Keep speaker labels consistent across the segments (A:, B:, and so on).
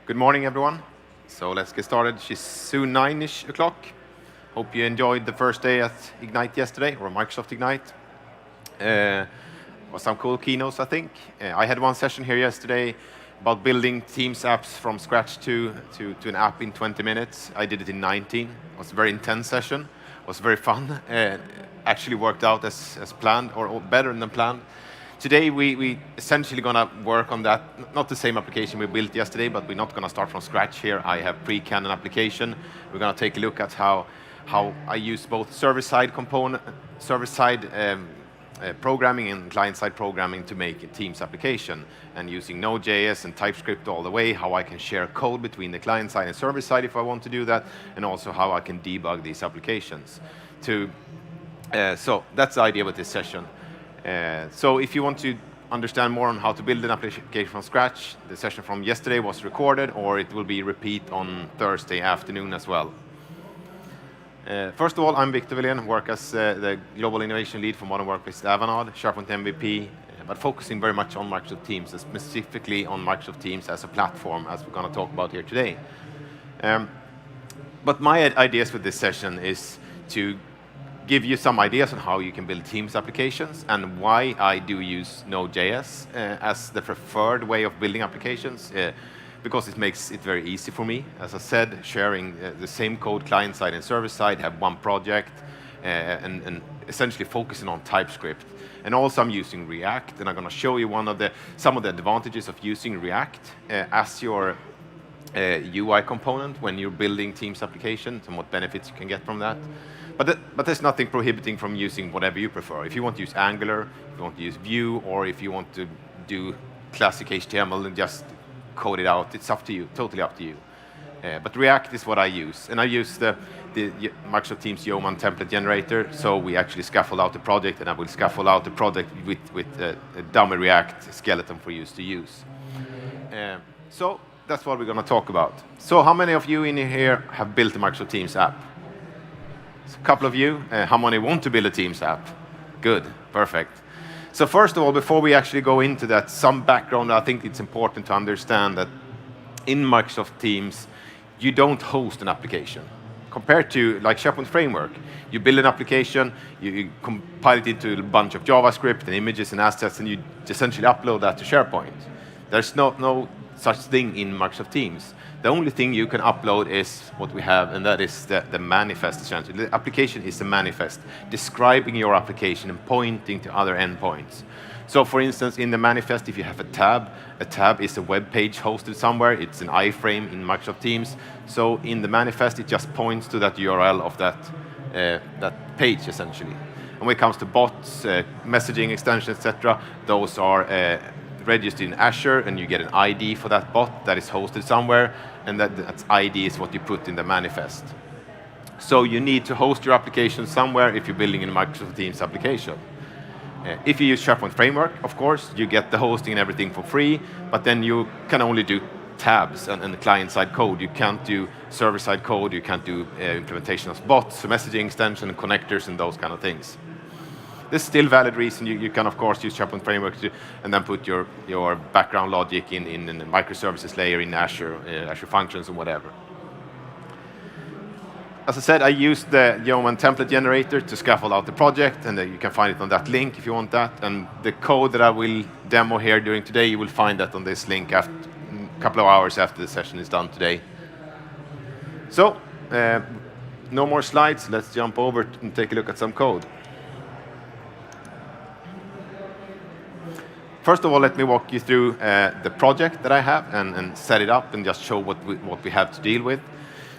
A: Good morning, everyone. So let's get started. It's soon 9-ish o'clock. Hope you enjoyed the first day at Ignite yesterday, or Microsoft Ignite. Was some cool keynotes, I think. I had one session here yesterday about building Teams apps from scratch to an app in 20 minutes. I did it in 19. It was a very intense session. It was very fun. Actually worked out as planned, or better than planned. Today, we essentially going to work on that, not the same application we built yesterday, but we're not going to start from scratch here. I have pre-canned an application. We're going to take a look at how I use both server-side programming and client-side programming to make a Teams application, and using Node.js and TypeScript all the way, how I can share code between the client-side and server-side if I want to do that, and also how I can debug these applications. So that's the idea with this session. So if you want to understand more on how to build an application from scratch, the session from yesterday was recorded, or it will be repeat on Thursday afternoon as well. First of all, I'm Victor Wilén, work as the Global Innovation Lead for Modern Workplace at Avanade, SharePoint MVP, but focusing very much on Microsoft Teams, specifically on Microsoft Teams as a platform, as we're going to talk about here today. But my ideas with this session is to give you some ideas on how you can build Teams applications and why I do use Node.js as the preferred way of building applications, because it makes it very easy for me. As I said, sharing the same code client-side and server-side, have one project, and essentially focusing on TypeScript. And also I'm using React, and I'm going to show you some of the advantages of using React as your UI component when you're building Teams applications, and what benefits you can get from that. But there's nothing prohibiting from using whatever you prefer. If you want to use Angular, if you want to use Vue, or if you want to do classic HTML and just code it out, it's up to you, totally up to you. But React is what I use. And I use the Microsoft Teams Yeoman template generator, so we actually scaffold out the project, and I will scaffold out the project with a dummy React skeleton for you to use. So that's what we're going to talk about. So how many of you in here have built a Microsoft Teams app? A couple of you. How many want to build a Teams app? Good, perfect. So first of all, before we actually go into that, some background. I think it's important to understand that in Microsoft Teams, you don't host an application. Compared to like SharePoint Framework, you build an application, you compile it into a bunch of JavaScript and images and assets, and you essentially upload that to SharePoint. There's no such thing in Microsoft Teams. The only thing you can upload is what we have, and that is the manifest, essentially. The application is the manifest, describing your application and pointing to other endpoints. So for instance, in the manifest, if you have a tab is a web page hosted somewhere. It's an iframe in Microsoft Teams. So in the manifest, it just points to that URL of that page, essentially. And when it comes to bots, messaging extensions, etc., those are registered in Azure, and you get an ID for that bot that is hosted somewhere, and that ID is what you put in the manifest. So you need to host your application somewhere if you're building a Microsoft Teams application. If you use SharePoint Framework, of course, you get the hosting and everything for free, but then you can only do tabs and client-side code. You can't do server-side code, you can't do implementation of bots, messaging extension, connectors, and those kind of things. There's still valid reason. You can, of course, use SharePoint Framework and then put your background logic in the microservices layer in Azure, Azure Functions and whatever. As I said, I used the Yeoman template generator to scaffold out the project, and you can find it on that link if you want that. And the code that I will demo here during today, you will find that on this link a couple of hours after the session is done today. So, no more slides. Let's jump over and take a look at some code. First of all, let me walk you through the project that I have and set it up and just show what we have to deal with.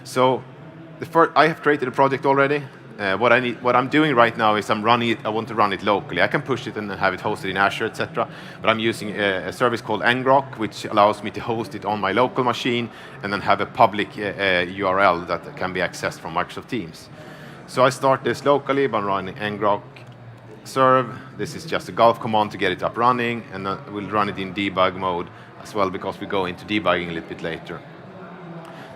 A: So I have created a project already. What I'm doing right now is I'm running it. I want to run it locally. I can push it and have it hosted in Azure, etc. But I'm using a service called ngrok, which allows me to host it on my local machine and then have a public URL that can be accessed from Microsoft Teams. So I start this locally by running ngrok serve. This is just a gulf command to get it up running, and we'll run it in debug mode as well, because we go into debugging a little bit later.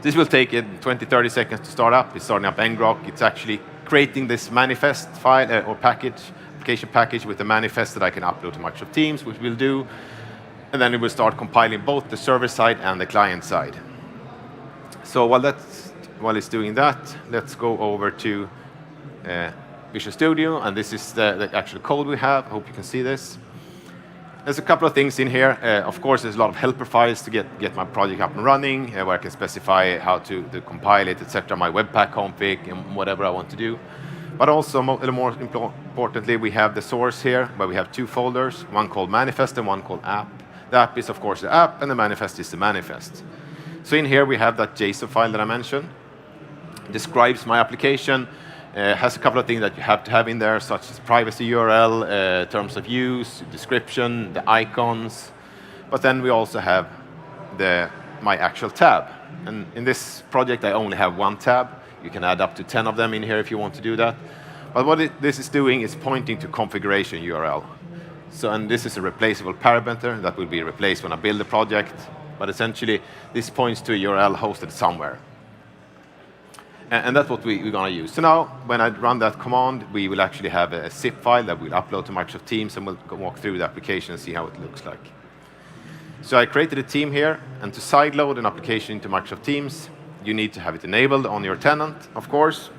A: This will take 20-30 seconds to start up. It's starting up ngrok. It's actually creating this manifest file or application package with a manifest that I can upload to Microsoft Teams, which we'll do. And then it will start compiling both the server side and the client side. So while it's doing that, let's go over to Visual Studio, and this is the actual code we have. Hope you can see this. There's a couple of things in here. Of course, there's a lot of helper files to get my project up and running, where I can specify how to compile it, etc., my Webpack config, and whatever I want to do. But also, a little more importantly, we have the source here, where we have two folders, one called manifest and one called app. The app is, of course, the app, and the manifest is the manifest. So in here, we have that JSON file that I mentioned. It describes my application. Has a couple of things that you have to have in there, such as privacy URL, terms of use, description, the icons. But then we also have my actual tab. And in this project, I only have one tab. You can add up to 10 of them in here if you want to do that. But what this is doing is pointing to configuration URL. So, and this is a replaceable parameter that will be replaced when I build the project. But essentially, this points to a URL hosted somewhere. And that's what we're going to use. So now, when I run that command, we will actually have a zip file that we'll upload to Microsoft Teams, and we'll walk through the application and see how it looks like. So I created a team here, and to sideload an application into Microsoft Teams, you need to have it enabled on your tenant, of course.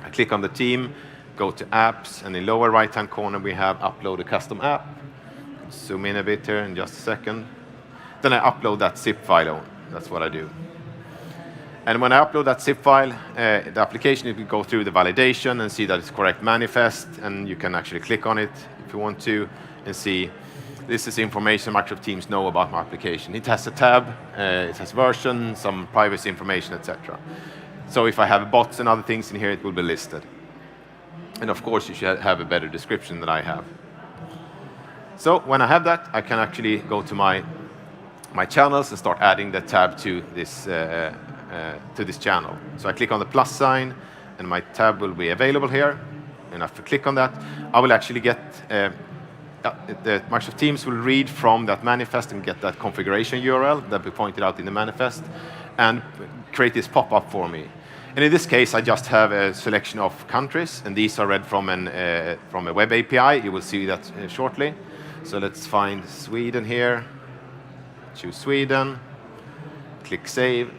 A: I click on the team, go to apps, and in the lower right-hand corner, we have upload a custom app. Zoom in a bit here in just a second. Then I upload that zip file on. That's what I do. And when I upload that zip file, the application will go through the validation and see that it's correct manifest, and you can actually click on it if you want to and see this is information Microsoft Teams know about my application. It has a tab, it has version, some privacy information, etc. So if I have bots and other things in here, it will be listed. And of course, you should have a better description than I have. So when I have that, I can actually go to my channels and start adding the tab to this channel. So I click on the plus sign, and my tab will be available here. And if I click on that, I will actually get the Microsoft Teams will read from that manifest and get that configuration URL that we pointed out in the manifest and create this pop-up for me. And in this case, I just have a selection of countries, and these are read from a web API. You will see that shortly. So let's find Sweden here. Choose Sweden. Click Save.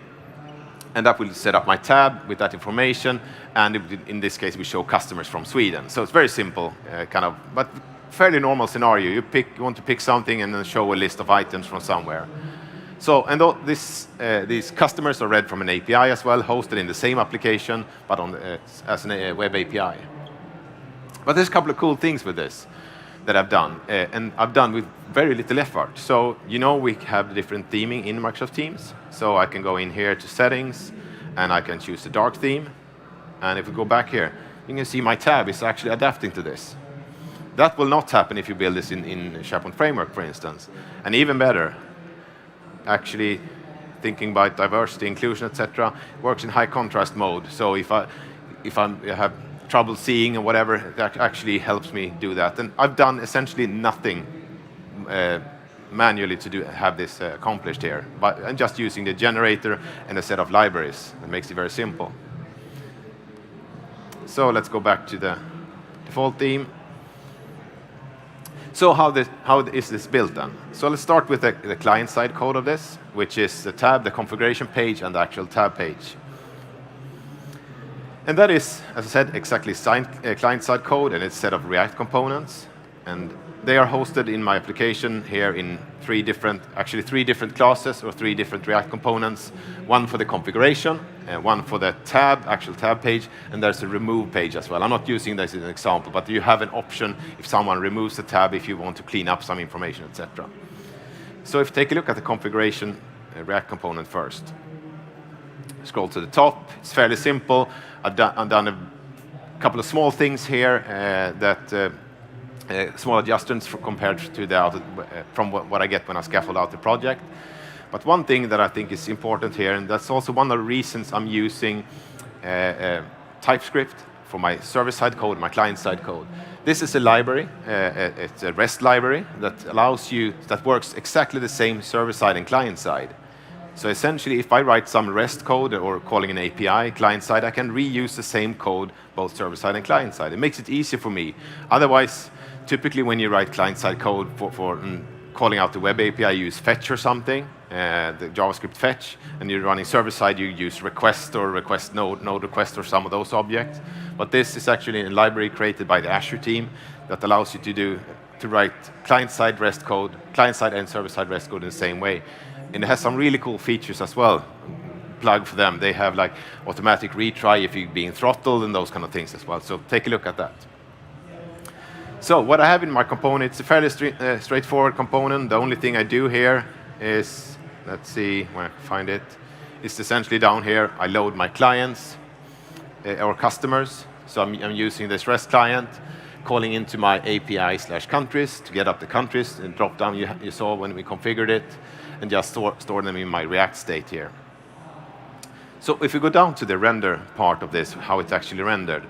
A: And that will set up my tab with that information. And in this case, we show customers from Sweden. So it's very simple, but fairly normal scenario. You want to pick something and then show a list of items from somewhere. So, and these customers are read from an API as well, hosted in the same application, but as a web API. But there's a couple of cool things with this that I've done, and I've done with very little effort. So, we have different theming in Microsoft Teams. So I can go in here to settings, and I can choose the dark theme. And if we go back here, you can see my tab is actually adapting to this. That will not happen if you build this in SharePoint Framework, for instance. And even better, actually thinking about diversity, inclusion, etc., works in high contrast mode. So if I have trouble seeing or whatever, that actually helps me do that. And I've done essentially nothing manually to have this accomplished here, but I'm just using the generator and a set of libraries. That makes it very simple. So let's go back to the default theme. So how is this built then? So let's start with the client-side code of this, which is the tab, the configuration page, and the actual tab page. And that is, as I said, exactly client-side code, and it's a set of React components. And they are hosted in my application here in three different classes or three different React components. One for the configuration, one for the actual tab page, and there's a remove page as well. I'm not using this as an example, but you have an option if someone removes the tab if you want to clean up some information, etc. So if you take a look at the configuration React component first. Scroll to the top. It's fairly simple. I've done a couple of small things here small adjustments compared to from what I get when I scaffold out the project. But one thing that I think is important here, and that's also one of the reasons I'm using TypeScript for my server-side code, my client-side code. This is a library. It's a REST library that works exactly the same server-side and client-side. So essentially, if I write some REST code or calling an API client-side, I can reuse the same code, both server-side and client-side. It makes it easier for me. Otherwise, typically when you write client-side code for calling out the web API, you use fetch or something, the JavaScript fetch, and you're running server side, you use request or request node request or some of those objects. But this is actually a library created by the Azure team that allows you to write client-side REST code, client-side and server-side REST code in the same way. And it has some really cool features as well. Plug for them. They have like automatic retry if you're being throttled and those kind of things as well. So take a look at that. So what I have in my component, it's a fairly straightforward component. The only thing I do here is, let's see where I can find it. It's essentially down here. I load my clients or customers. So I'm using this REST client, calling into my API/countries to get up the countries and drop down you saw when we configured it, and just store them in my React state here. So if we go down to the render part of this, how it's actually rendered,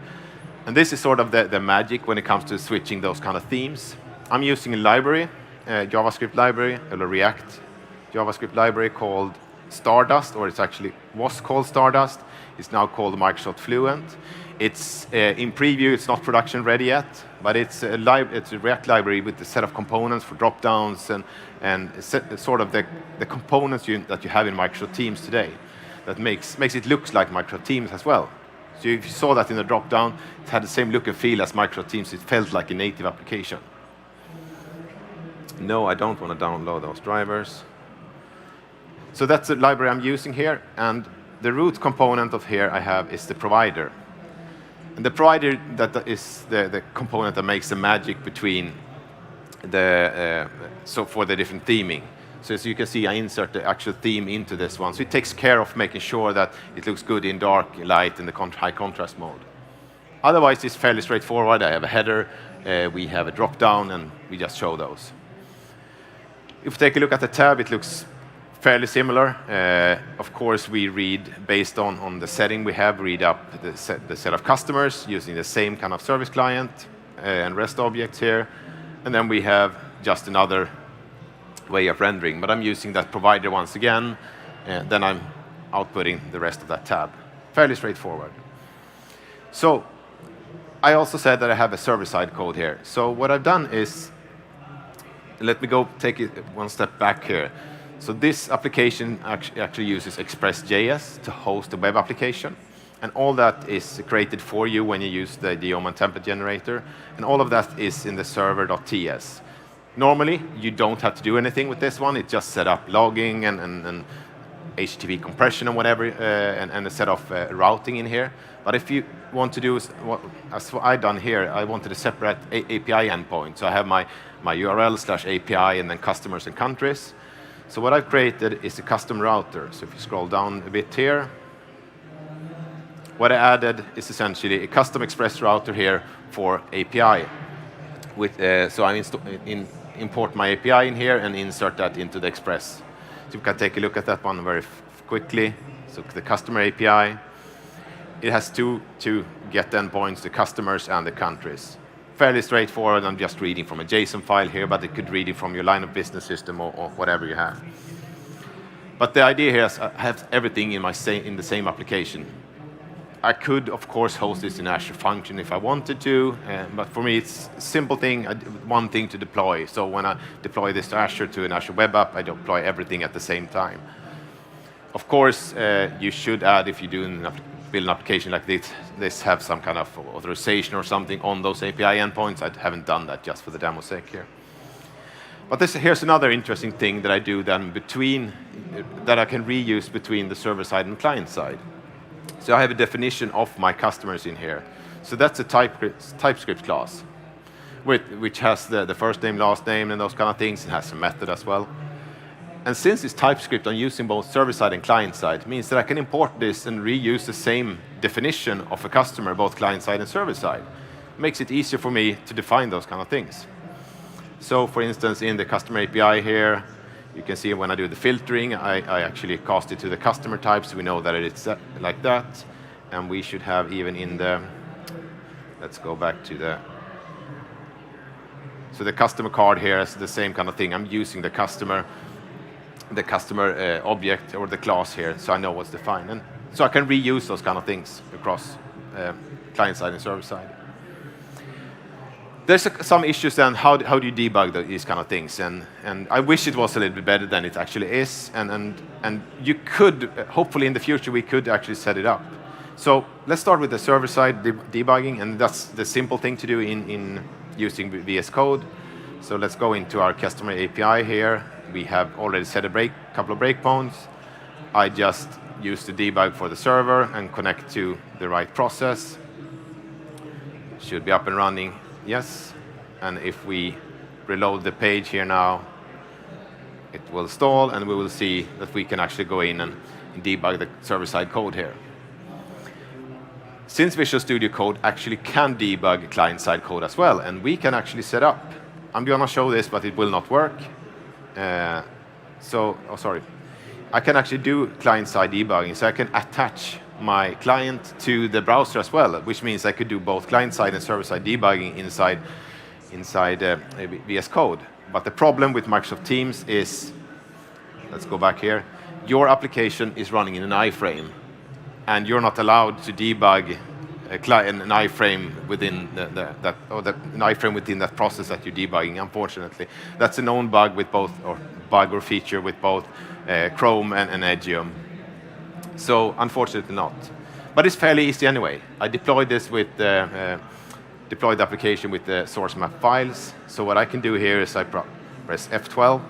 A: and this is sort of the magic when it comes to switching those kind of themes. I'm using a library, a JavaScript library, a React JavaScript library called Stardust, or it actually was called Stardust. It's now called Microsoft Fluent. It's in preview, it's not production ready yet, but it's a React library with a set of components for drop-downs and sort of the components that you have in Microsoft Teams today that makes it look like Microsoft Teams as well. So if you saw that in the drop-down, it had the same look and feel as Microsoft Teams. It felt like a native application. No, I don't want to download those drivers. So that's the library I'm using here, and the root component of here I have is the provider. And the provider that is the component that makes the magic between for the different theming. So as you can see, I insert the actual theme into this one. So it takes care of making sure that it looks good in dark, light, in the high contrast mode. Otherwise, it's fairly straightforward. I have a header, we have a drop-down, and we just show those. If we take a look at the tab, it looks fairly similar. Of course, we read based on the setting we have, read up the set of customers using the same kind of service client and REST objects here. And then we have just another way of rendering. But I'm using that provider once again, and then I'm outputting the rest of that tab. Fairly straightforward. So I also said that I have a server-side code here. So what I've done is, let me go take it one step back here. So this application actually uses Express.js to host the web application. And all that is created for you when you use the Yeoman template generator. And all of that is in the server.ts. Normally, you don't have to do anything with this one. It's just set up logging and HTTP compression and whatever, and a set of routing in here. But if you want to do, as what I've done here, I wanted a separate API endpoint. So I have my URL/API and then customers and countries. So what I've created is a custom router. So if you scroll down a bit here, what I added is essentially a custom Express router here for API. So I import my API in here and insert that into the Express. So we can take a look at that one very quickly. So the customer API, it has two get endpoints, the customers and the countries. Fairly straightforward. I'm just reading from a JSON file here, but it could read it from your line of business system or whatever you have. But the idea here is I have everything in the same application. I could, of course, host this in Azure Function if I wanted to, but for me, it's a simple thing, one thing to deploy. So when I deploy this to Azure, to an Azure web app, I deploy everything at the same time. Of course, you should add, if you do build an application like this have some kind of authorization or something on those API endpoints. I haven't done that, just for the demo's sake here. But here's another interesting thing that I do then that I can reuse between the server side and client side. So I have a definition of my customers in here. So that's a TypeScript class, which has the first name, last name, and those kind of things. It has a method as well. And since it's TypeScript, I'm using both server-side and client-side. It means that I can import this and reuse the same definition of a customer, both client-side and server-side. It makes it easier for me to define those kind of things. So, for instance, in the customer API here, you can see when I do the filtering, I actually cast it to the customer type, so we know that it's like that. And we should have even in the, let's go back to so the customer card here is the same kind of thing. I'm using the customer object or the class here, so I know what's defined. And so I can reuse those kind of things across client-side and server-side. there's some issues then. How do you debug these kind of things? And I wish it was a little bit better than it actually is. And you could, hopefully in the future, we could actually set it up. So let's start with the server-side debugging, and that's the simple thing to do in using VS Code. So let's go into our customer API here. We have already set a couple of breakpoints. I just use the debug for the server and connect to the right process. Should be up and running, yes. And if we reload the page here now, it will stall, and we will see that we can actually go in and debug the server-side code here. Since Visual Studio Code actually can debug client-side code as well, and we can actually set up. I'm going to show this, but it will not work. Sorry. I can actually do client-side debugging, so I can attach my client to the browser as well, which means I could do both client-side and server-side debugging inside VS Code. But the problem with Microsoft Teams is, let's go back here, your application is running in an iframe, and you're not allowed to debug an iframe within an iframe within that process that you're debugging. Unfortunately, that's a known bug with both, or bug or feature with both Chrome and Edge. So unfortunately not, but it's fairly easy anyway. I deployed this with deployed the application with the source map files. So what I can do here is I press F12,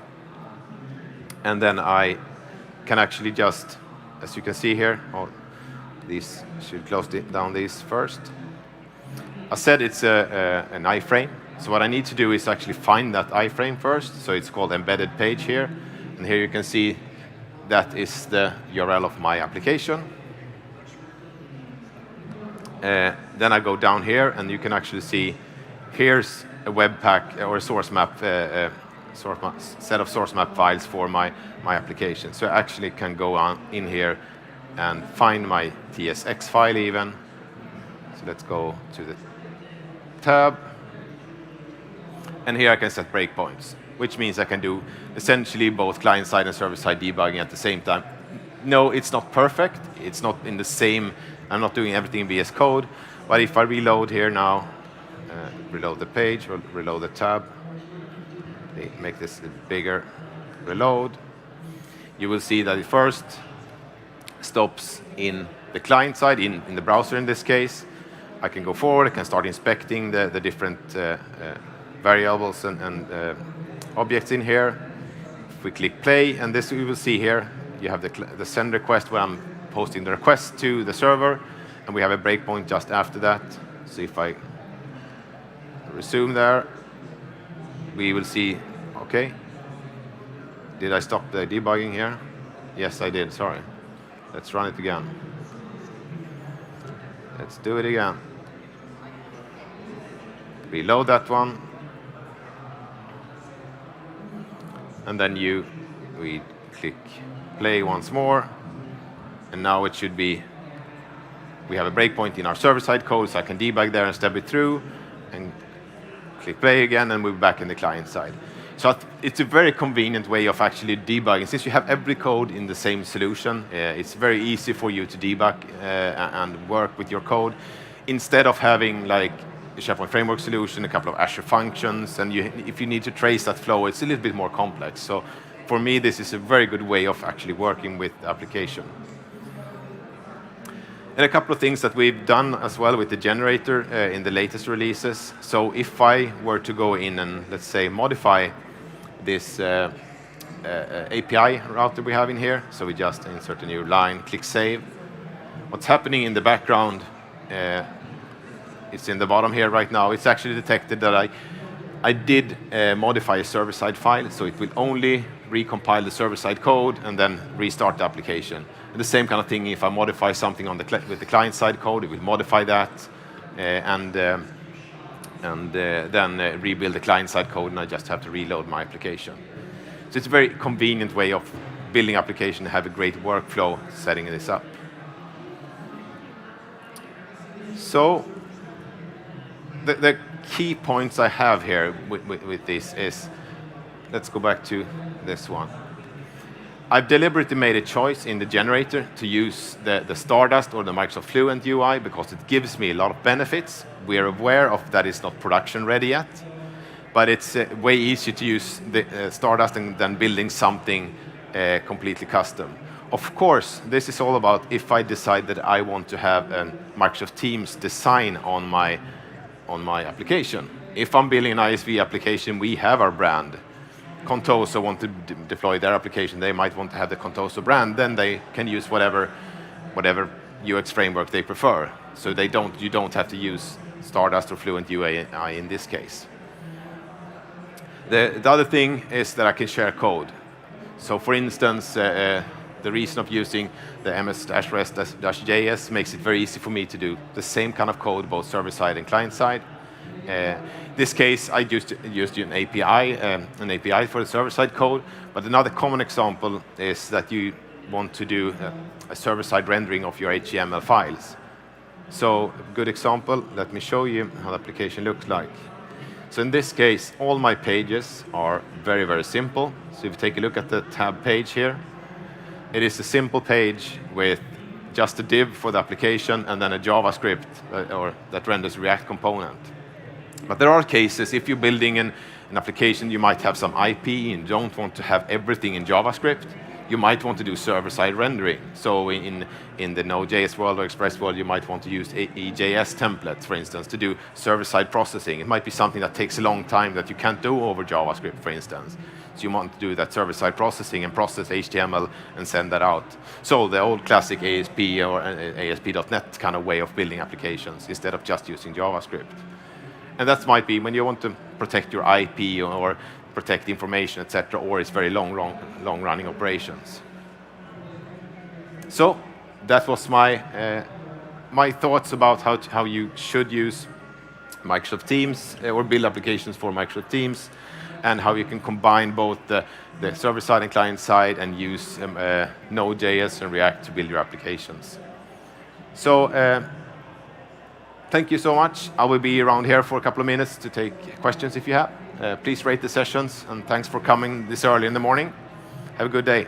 A: and then I can actually just, as you can see here, these should close down these first. I said it's an iframe, so what I need to do is actually find that iframe first. So it's called embedded page here, and here you can see that is the URL of my application. Then I go down here, and you can actually see here's a webpack or a source map, set of source map files for my application. So I actually can go on in here and find my TSX file even. So let's go to the tab. And here I can set breakpoints, which means I can do essentially both client-side and server-side debugging at the same time. No, it's not perfect. It's not in the same, I'm not doing everything in VS Code. But if I reload here now, reload the page, or reload the tab, make this a bigger reload, you will see that it first stops in the client side, in the browser in this case. I can go forward, I can start inspecting the different variables and objects in here. If we click play, and this we will see here, you have the send request where I'm posting the request to the server, and we have a breakpoint just after that. So if I resume there, we will see, okay, did I stop the debugging here? Yes, I did, sorry. Let's run it again. Let's do it again. Reload that one. And then we click play once more. And now it should be, we have a breakpoint in our server-side code, so I can debug there and step it through, and click play again, and we're back in the client side. So it's a very convenient way of actually debugging. Since you have every code in the same solution, it's very easy for you to debug and work with your code, instead of having like a SharePoint Framework solution, a couple of Azure functions, and if you need to trace that flow, it's a little bit more complex. So for me, this is a very good way of actually working with the application. And a couple of things that we've done as well with the generator in the latest releases. So if I were to go in and, let's say, modify this API router we have in here, so we just insert a new line, click save. What's happening in the background, it's in the bottom here right now. It's actually detected that I did modify a server-side file, so it will only recompile the server-side code and then restart the application. And the same kind of thing, if I modify something on with the client-side code, it will modify that and then rebuild the client-side code, and I just have to reload my application. So it's a very convenient way of building application and have a great workflow setting this up. So the key points I have here with this is, let's go back to this one. I've deliberately made a choice in the generator to use the Stardust or the Microsoft Fluent UI because it gives me a lot of benefits. We are aware of that it's not production ready yet, but it's way easier to use the Stardust than building something completely custom. Of course, this is all about if I decide that I want to have a Microsoft Teams design on my application. If I'm building an ISV application, we have our brand. Contoso want to deploy their application, they might want to have the Contoso brand, then they can use whatever UX framework they prefer. So you don't have to use Stardust or Fluent UI in this case. The other thing is that I can share code. So for instance, the reason of using the ms-rest-js makes it very easy for me to do the same kind of code, both server-side and client-side. This case, I used an API for the server-side code, but another common example is that you want to do a server-side rendering of your HTML files. So, a good example, let me show you how the application looks like. So in this case, all my pages are very, very simple. So if you take a look at the tab page here, it is a simple page with just a div for the application and then a JavaScript that renders React component. But there are cases, if you're building an application, you might have some IP and don't want to have everything in JavaScript. You might want to do server-side rendering. So in the Node.js world or Express world, you might want to use EJS templates, for instance, to do server-side processing. It might be something that takes a long time that you can't do over JavaScript, for instance. So you want to do that server-side processing and process HTML and send that out. So the old classic ASP or ASP.NET kind of way of building applications instead of just using JavaScript. And that might be when you want to protect your IP or protect information, etc., or it's very long-running operations. So that was my thoughts about how you should use Microsoft Teams or build applications for Microsoft Teams, and how you can combine both the server-side and client-side and use Node.js and React to build your applications. So thank you so much. I will be around here for a couple of minutes to take questions if you have. Please rate the sessions, and thanks for coming this early in the morning. Have a good day.